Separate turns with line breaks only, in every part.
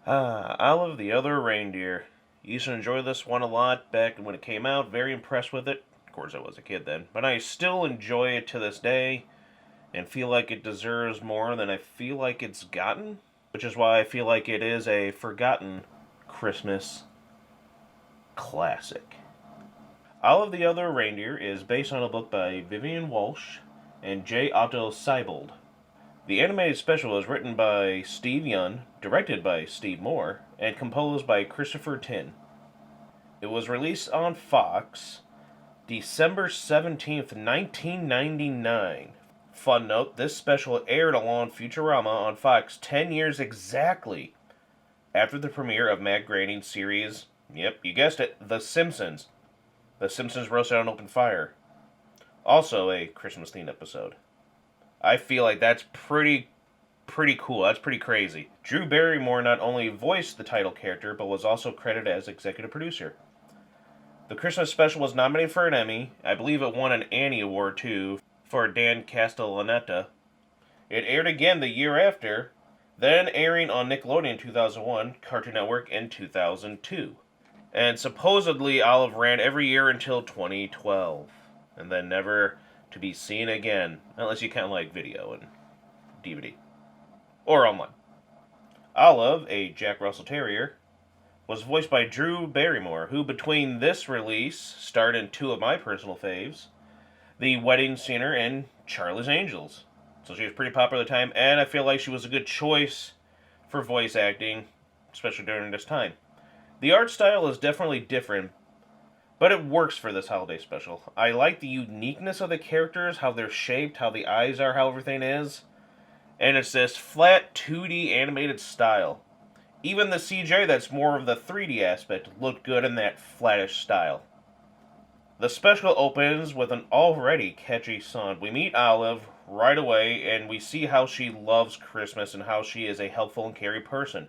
Olive the Other Reindeer. Used to enjoy this one a lot back when it came out. Very impressed with it. Of course, I was a kid then. But I still enjoy it to this day and feel like it deserves more than I feel like it's gotten. Which is why I feel like it is a forgotten Christmas classic. Olive the Other Reindeer is based on a book by Vivian Walsh and J. Otto Seibold. The animated special was written by Steve Young, directed by Steve Moore, and composed by Christopher Tin. It was released on Fox December 17th, 1999. Fun note, this special aired along Futurama on Fox 10 years exactly after the premiere of Matt Groening's series, yep, you guessed it, The Simpsons. The Simpsons Roasted on Open Fire. Also a Christmas-themed episode. I feel like that's pretty cool. That's pretty crazy. Drew Barrymore not only voiced the title character, but was also credited as executive producer. The Christmas special was nominated for an Emmy. I believe it won an Annie Award, too, for Dan Castellaneta. It aired again the year after, then airing on Nickelodeon in 2001, Cartoon Network in 2002. And supposedly Olive ran every year until 2012, and then never to be seen again, unless you count like video and DVD. Or online. Olive, a Jack Russell Terrier, was voiced by Drew Barrymore, who between this release starred in two of my personal faves, The Wedding Singer and Charlie's Angels. So she was pretty popular at the time, and I feel like she was a good choice for voice acting, especially during this time. The art style is definitely different, but it works for this holiday special. I like the uniqueness of the characters, how they're shaped, how the eyes are, how everything is. And it's this flat 2D animated style. Even the CJ that's more of the 3D aspect looked good in that flattish style. The special opens with an already catchy song. We meet Olive right away and we see how she loves Christmas and how she is a helpful and caring person.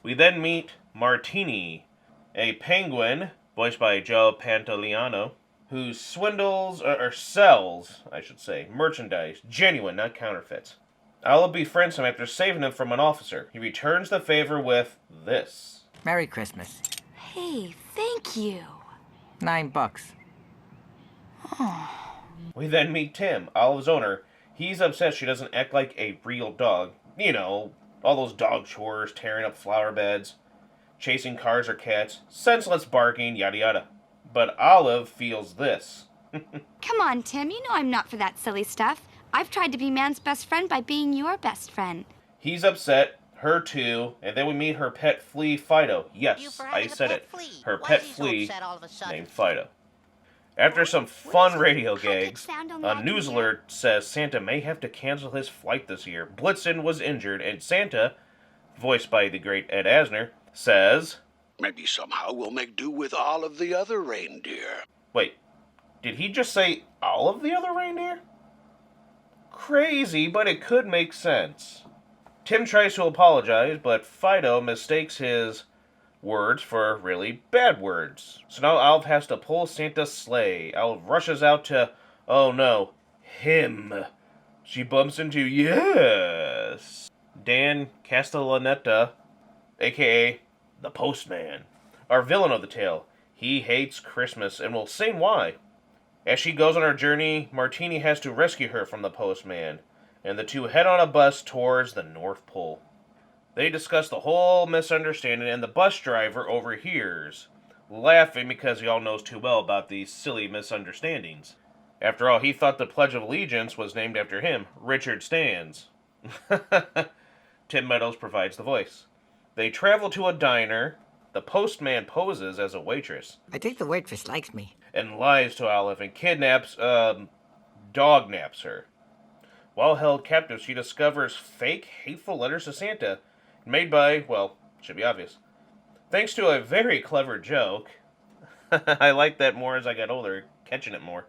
We then meet Martini, a penguin, voiced by Joe Pantoliano, who swindles, or sells, I should say, merchandise, genuine, not counterfeits. Olive befriends him after saving him from an officer. He returns the favor with this.
Merry Christmas.
Hey, thank you.
$9.
Oh.
We then meet Tim, Olive's owner. He's upset she doesn't act like a real dog. You know, all those dog chores, tearing up flower beds, chasing cars or cats, senseless barking, yada yada. But Olive feels this.
Come on, Tim, you know I'm not for that silly stuff. I've tried to be man's best friend by being your best friend.
He's upset, her too, and then we meet her pet flea, Fido. Yes, I said it. Her pet flea named Fido. After some fun radio gags, a news alert says Santa may have to cancel his flight this year. Blitzen was injured, and Santa, voiced by the great Ed Asner, says,
"Maybe somehow we'll make do with all of the other reindeer."
Wait, did he just say all of the other reindeer? Crazy, but it could make sense. Tim tries to apologize, but Fido mistakes his words for really bad words. So now Olive has to pull Santa's sleigh. Olive rushes out to, oh no, him. She bumps into, yes, Dan Castellaneta, a.k.a. the Postman, our villain of the tale. He hates Christmas and will say why. As she goes on her journey, Martini has to rescue her from the Postman, and the two head on a bus towards the North Pole. They discuss the whole misunderstanding, and the bus driver overhears, laughing because he all knows too well about these silly misunderstandings. After all, he thought the Pledge of Allegiance was named after him, Richard Stans. Tim Meadows provides the voice. They travel to a diner. The postman poses as a waitress.
I think the waitress likes me.
And lies to Olive and dog-naps her. While held captive, she discovers fake, hateful letters to Santa, made by, well, should be obvious. Thanks to a very clever joke. I liked that more as I got older, catching it more.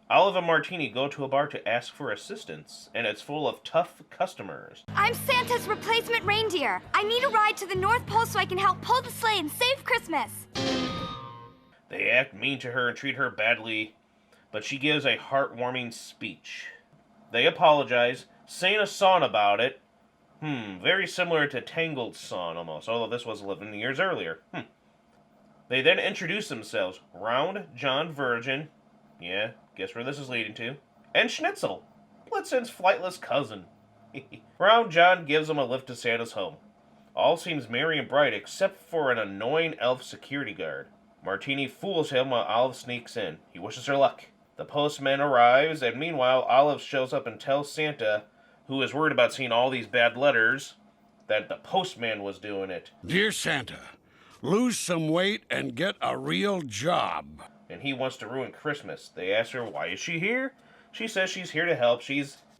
Olive and Martini go to a bar to ask for assistance, and it's full of tough customers.
I'm Santa's replacement reindeer. I need a ride to the North Pole so I can help pull the sleigh and save Christmas.
They act mean to her and treat her badly, but she gives a heartwarming speech. They apologize, sing a song about it, Very similar to Tangled's song almost, although this was 11 years earlier. They then introduce themselves. Round John Virgin. Yeah, guess where this is leading to. And Schnitzel, Blitzen's flightless cousin. Round John gives him a lift to Santa's home. All seems merry and bright except for an annoying elf security guard. Martini fools him while Olive sneaks in. He wishes her luck. The postman arrives, and meanwhile Olive shows up and tells Santa, who is worried about seeing all these bad letters, that the postman was doing it.
Dear Santa, lose some weight and get a real job.
And he wants to ruin Christmas. They ask her, why is she here? She says she's here to help.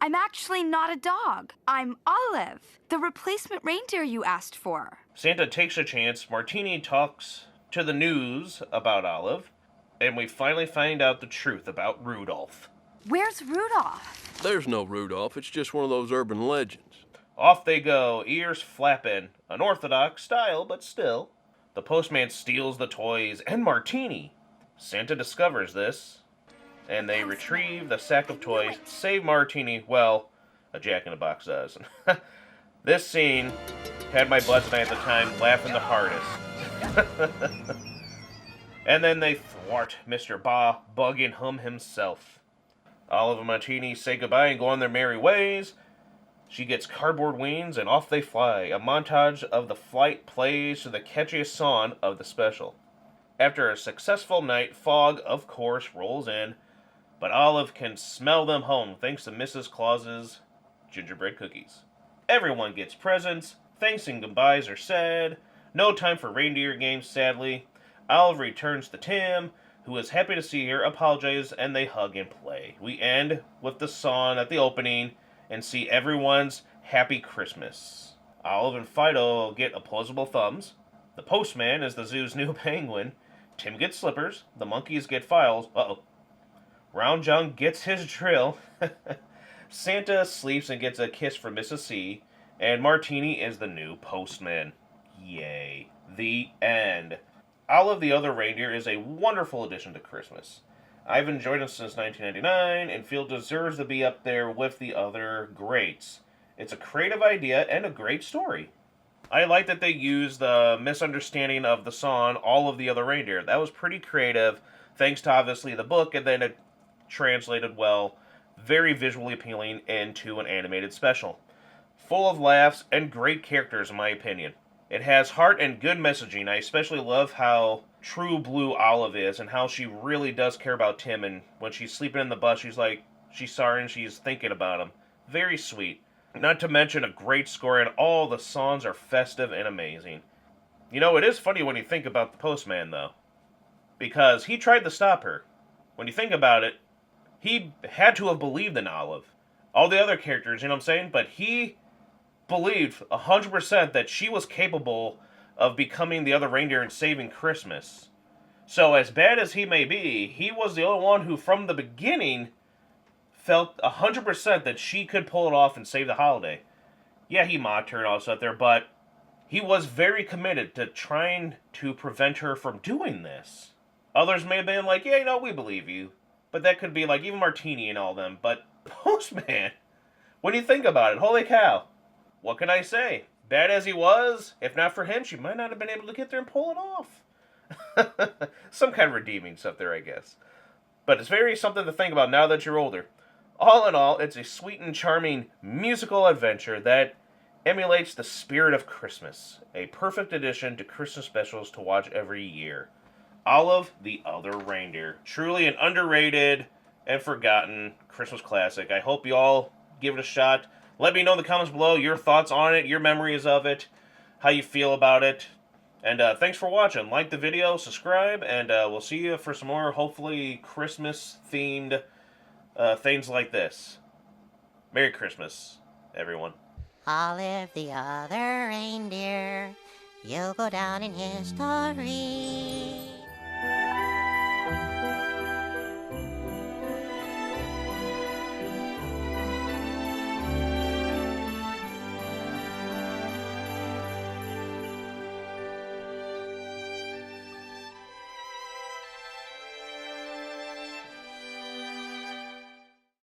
I'm actually not a dog. I'm Olive, the replacement reindeer you asked for.
Santa takes a chance. Martini talks to the news about Olive, and we finally find out the truth about Rudolph.
Where's Rudolph?
There's no Rudolph. It's just one of those urban legends.
Off they go, ears flapping. Unorthodox style, but still. The postman steals the toys and Martini. Santa discovers this, and they retrieve the sack of toys, save Martini. Well, a Jack-in-the-Box does. This scene had my buzz at the time laughing the hardest. And then they thwart Mr. Bug and Hum himself. Olive and Martini say goodbye and go on their merry ways. She gets cardboard wings and off they fly. A montage of the flight plays to the catchiest song of the special. After a successful night, fog, of course, rolls in, but Olive can smell them home thanks to Mrs. Claus's gingerbread cookies. Everyone gets presents, thanks and goodbyes are said. No time for reindeer games, sadly. Olive returns to Tim, who is happy to see her, apologizes, and they hug and play. We end with the song at the opening and see everyone's happy Christmas. Olive and Fido get opposable thumbs. The postman is the zoo's new penguin. Tim gets slippers. The monkeys get files. Round John gets his drill. Santa sleeps and gets a kiss from Mrs. C. And Martini is the new postman. Yay. The end. Olive the Other Reindeer is a wonderful addition to Christmas. I've enjoyed it since 1999 and feel it deserves to be up there with the other greats. It's a creative idea and a great story. I like that they used the misunderstanding of the song All of the Other Reindeer. That was pretty creative, thanks to obviously the book, and then it translated well, very visually appealing into an animated special. Full of laughs and great characters, in my opinion. It has heart and good messaging. I especially love how true blue Olive is and how she really does care about Tim, and when she's sleeping in the bus, she's sorry and she's thinking about him. Very sweet. Not to mention a great score, and all the songs are festive and amazing. You know, it is funny when you think about the postman, though, because he tried to stop her. When you think about it, he had to have believed in Olive. All the other characters, you know what I'm saying? But he believed 100% that she was capable of becoming the other reindeer and saving Christmas. So as bad as he may be, he was the only one who from the beginning felt 100% that she could pull it off and save the holiday. Yeah, he mocked her and all stuff there, but he was very committed to trying to prevent her from doing this. Others may have been like, yeah, you know, we believe you. But that could be like even Martini and all them. But Postman, when you think about it, holy cow. What can I say? Bad as he was, if not for him, she might not have been able to get there and pull it off. Some kind of redeeming stuff there, I guess. But it's very something to think about now that you're older. All in all, it's a sweet and charming musical adventure that emulates the spirit of Christmas. A perfect addition to Christmas specials to watch every year. Olive the Other Reindeer. Truly an underrated and forgotten Christmas classic. I hope you all give it a shot. Let me know in the comments below your thoughts on it, your memories of it, how you feel about it. And thanks for watching. Like the video, subscribe, and we'll see you for some more, hopefully, Christmas-themed things like this. Merry Christmas, everyone.
Olive the Other Reindeer, you'll go down in history.